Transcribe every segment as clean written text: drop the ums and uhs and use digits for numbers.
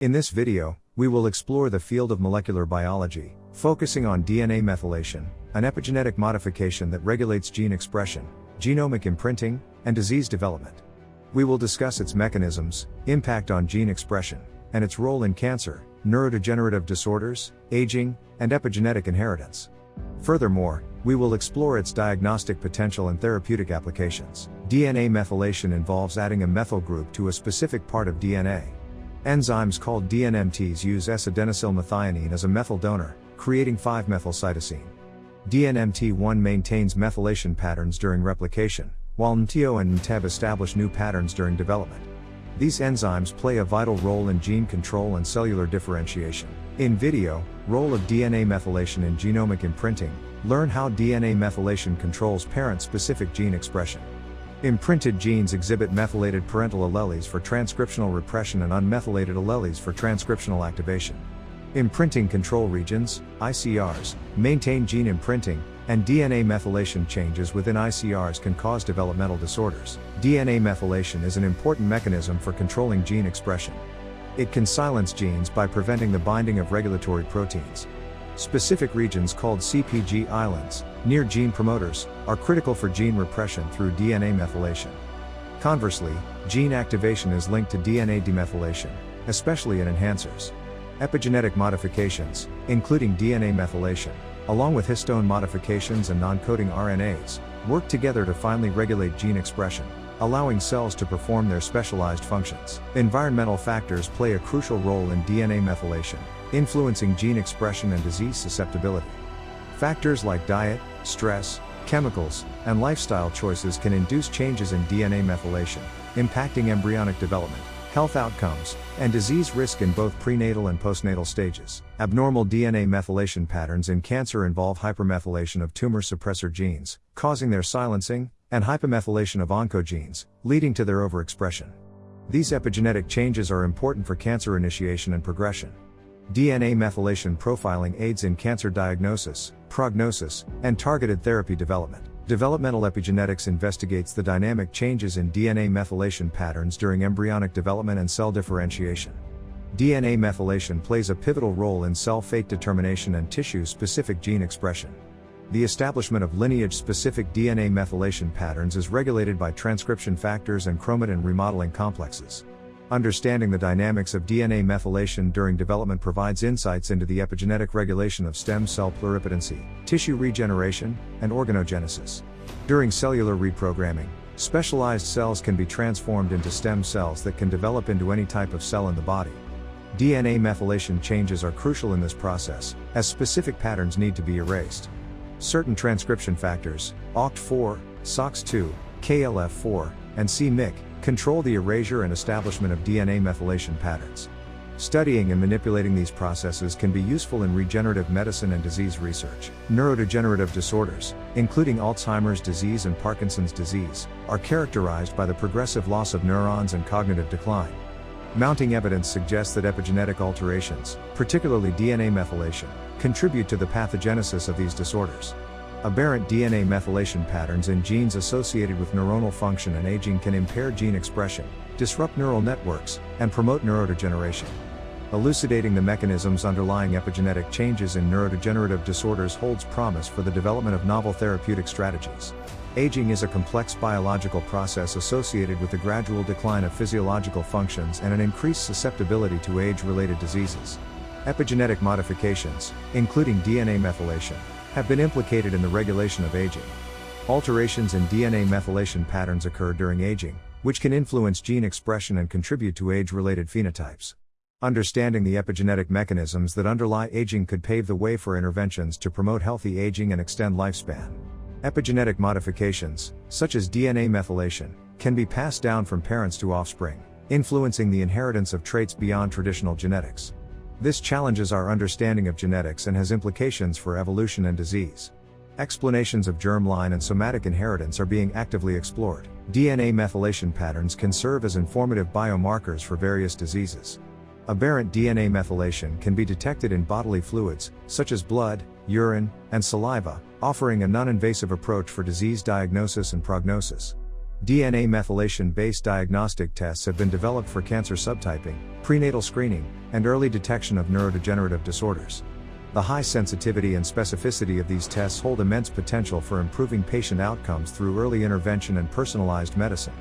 In this video, we will explore the field of molecular biology, focusing on DNA methylation, an epigenetic modification that regulates gene expression, genomic imprinting, and disease development. We will discuss its mechanisms, impact on gene expression, and its role in cancer, neurodegenerative disorders, aging, and epigenetic inheritance. Furthermore, we will explore its diagnostic potential and therapeutic applications. DNA methylation involves adding a methyl group to a specific part of DNA. Enzymes called DNMTs use S-adenosylmethionine as a methyl donor, creating 5-methylcytosine. DNMT1 maintains methylation patterns during replication, while MTO and MTEB establish new patterns during development. These enzymes play a vital role in gene control and cellular differentiation. In video, Role of DNA Methylation in Genomic Imprinting, learn how DNA methylation controls parent-specific gene expression. Imprinted genes exhibit methylated parental alleles for transcriptional repression and unmethylated alleles for transcriptional activation. Imprinting control regions, ICRs, maintain gene imprinting, and DNA methylation changes within ICRs can cause developmental disorders. DNA methylation is an important mechanism for controlling gene expression. It can silence genes by preventing the binding of regulatory proteins. Specific regions called CPG islands, near gene promoters, are critical for gene repression through DNA methylation. Conversely, gene activation is linked to DNA demethylation, especially in enhancers. Epigenetic modifications, including DNA methylation, along with histone modifications and non-coding RNAs, work together to finally regulate gene expression, allowing cells to perform their specialized functions. Environmental factors play a crucial role in DNA methylation, influencing gene expression and disease susceptibility. Factors like diet, stress, chemicals, and lifestyle choices can induce changes in DNA methylation, impacting embryonic development, health outcomes, and disease risk in both prenatal and postnatal stages. Abnormal DNA methylation patterns in cancer involve hypermethylation of tumor suppressor genes, causing their silencing, and hypomethylation of oncogenes, leading to their overexpression. These epigenetic changes are important for cancer initiation and progression. DNA methylation profiling aids in cancer diagnosis, prognosis, and targeted therapy development. Developmental epigenetics investigates the dynamic changes in DNA methylation patterns during embryonic development and cell differentiation. DNA methylation plays a pivotal role in cell fate determination and tissue-specific gene expression. The establishment of lineage-specific DNA methylation patterns is regulated by transcription factors and chromatin remodeling complexes. Understanding the dynamics of DNA methylation during development provides insights into the epigenetic regulation of stem cell pluripotency, tissue regeneration, and organogenesis. During cellular reprogramming, specialized cells can be transformed into stem cells that can develop into any type of cell in the body. DNA methylation changes are crucial in this process, as specific patterns need to be erased. Certain transcription factors, OCT4, SOX2, KLF4, and c-MYC, control the erasure and establishment of DNA methylation patterns. Studying and manipulating these processes can be useful in regenerative medicine and disease research. Neurodegenerative disorders, including Alzheimer's disease and Parkinson's disease, are characterized by the progressive loss of neurons and cognitive decline. Mounting evidence suggests that epigenetic alterations, particularly DNA methylation, contribute to the pathogenesis of these disorders. Aberrant DNA methylation patterns in genes associated with neuronal function and aging can impair gene expression, disrupt neural networks, and promote neurodegeneration. Elucidating the mechanisms underlying epigenetic changes in neurodegenerative disorders holds promise for the development of novel therapeutic strategies. Aging is a complex biological process associated with the gradual decline of physiological functions and an increased susceptibility to age-related diseases. Epigenetic modifications, including DNA methylation, have been implicated in the regulation of aging. Alterations in DNA methylation patterns occur during aging, which can influence gene expression and contribute to age-related phenotypes. Understanding the epigenetic mechanisms that underlie aging could pave the way for interventions to promote healthy aging and extend lifespan. Epigenetic modifications, such as DNA methylation, can be passed down from parents to offspring, influencing the inheritance of traits beyond traditional genetics. This challenges our understanding of genetics and has implications for evolution and disease. Explanations of germline and somatic inheritance are being actively explored. DNA methylation patterns can serve as informative biomarkers for various diseases. Aberrant DNA methylation can be detected in bodily fluids, such as blood, urine, and saliva, offering a non-invasive approach for disease diagnosis and prognosis. DNA methylation-based diagnostic tests have been developed for cancer subtyping, prenatal screening, and early detection of neurodegenerative disorders. The high sensitivity and specificity of these tests hold immense potential for improving patient outcomes through early intervention and personalized medicine.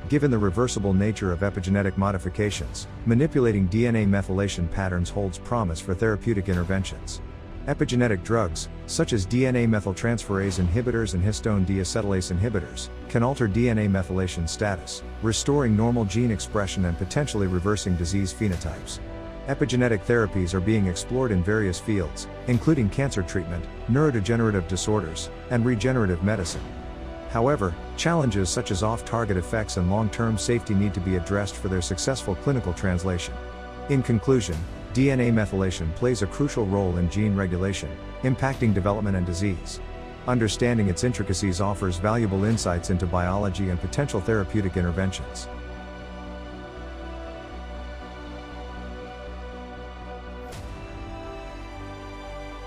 Given the reversible nature of epigenetic modifications, manipulating DNA methylation patterns holds promise for therapeutic interventions. Epigenetic drugs, such as DNA methyltransferase inhibitors and histone deacetylase inhibitors, can alter DNA methylation status, restoring normal gene expression and potentially reversing disease phenotypes. Epigenetic therapies are being explored in various fields, including cancer treatment, neurodegenerative disorders, and regenerative medicine. However, challenges such as off-target effects and long-term safety need to be addressed for their successful clinical translation. In conclusion, DNA methylation plays a crucial role in gene regulation, impacting development and disease. Understanding its intricacies offers valuable insights into biology and potential therapeutic interventions.